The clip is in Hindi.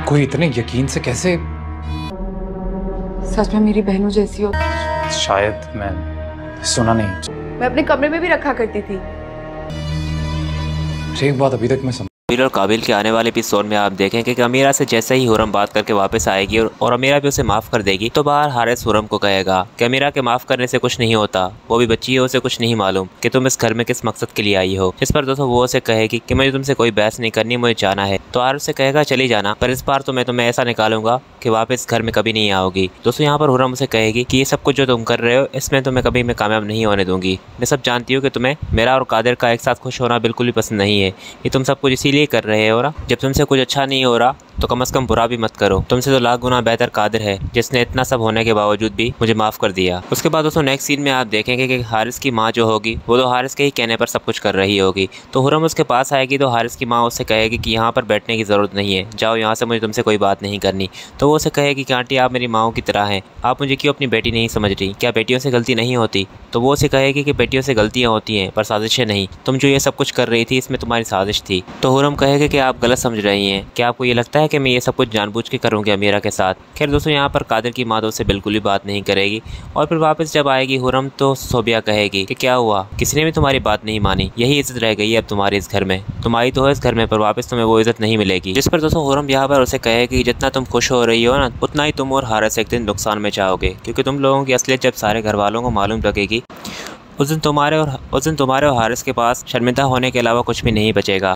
कोई इतने यकीन से कैसे? सच में मेरी बहनों जैसी हो। शायद मैं सुना नहीं। मैं अपने कमरे में भी रखा करती थी। एक बात अभी तक मैं समझ। अमीर और काबिल के आने वाले एपिसोड में आप देखेंगे कि अमीरा से जैसे ही हुरम बात करके वापस आएगी और अमीरा भी उसे माफ़ कर देगी, तो बाहर हारिस हुरम को कहेगा कि अमीरा के माफ़ करने से कुछ नहीं होता, वो भी बच्ची है, उसे कुछ नहीं मालूम कि तुम इस घर में किस मकसद के लिए आई हो। इस पर दोस्तों वो उसे कहेगी कि मुझे तुमसे कोई बहस नहीं करनी, मुझे जाना है। तो हारिस से कहेगा चली जाना, पर इस बार तो मैं तुम्हें ऐसा निकालूंगा कि वापस घर में कभी नहीं आओगी। दोस्तों यहाँ पर हुरम उसे कहेगी कि ये सब कुछ जो तुम कर रहे हो इसमें तुम्हें कभी मैं कामयाब नहीं होने दूंगी। मैं सब जानती हूँ कि तुम्हें मेरा और कादिर का एक साथ खुश होना बिल्कुल भी पसंद नहीं है। ये तुम सब कुछ इसीलिए कर रहे हो ना, जब तुमसे कुछ अच्छा नहीं हो रहा तो कम से कम बुरा भी मत करो। तुमसे तो लाख गुना बेहतर कादिर है जिसने इतना सब होने के बावजूद भी मुझे माफ़ कर दिया। उसके बाद दोस्तों नेक्स्ट सीन में आप देखेंगे कि हारिस की माँ जो होगी वो तो हारिस के ही कहने पर सब कुछ कर रही होगी। तो हुरम उसके पास आएगी तो हारिस की माँ उससे कहेगी कि यहाँ पर बैठने की ज़रूरत नहीं है, जाओ यहाँ से, मुझे तुमसे कोई बात नहीं करनी। तो वो उसे कहेगी कि आंटी आप मेरी माँओं की तरह हैं, आप मुझे क्यों अपनी बेटी नहीं समझ रही, क्या बेटियों से गलती नहीं होती? तो वो उसे कहेगी कि बेटियों से गलतियाँ होती हैं पर साजिशें नहीं, तुम जो ये सब कुछ कर रही थी इसमें तुम्हारी साजिश थी। तो हुरम कहेगा कि आप गलत समझ रही हैं, क्या आपको ये लगता है कि मैं ये सब कुछ जानबूझ के करूँगी अमीरा के साथ? खैर दोस्तों यहाँ पर कादिर की माँ तो उससे बिल्कुल भी बात नहीं करेगी। और फिर वापस जब आएगी हुरम तो सोबिया कहेगी कि क्या हुआ, किसी ने भी तुम्हारी बात नहीं मानी, यही इज्जत रह गई है अब तुम्हारी इस घर में, तुम आई तो हो इस घर में पर वापस तुम्हें वो इज्जत नहीं मिलेगी। जिस पर दोस्तों हुरम यहाँ पर उसे कहेगी जितना तुम खुश हो रही हो ना उतना ही तुम और हारिस एक दिन नुकसान में जाओगे, क्योंकि तुम लोगों की असलियत जब सारे घर वालों को मालूम लगेगी उस दिन तुम्हारे और हारिस के पास शर्मिंदा होने के अलावा कुछ भी नहीं बचेगा।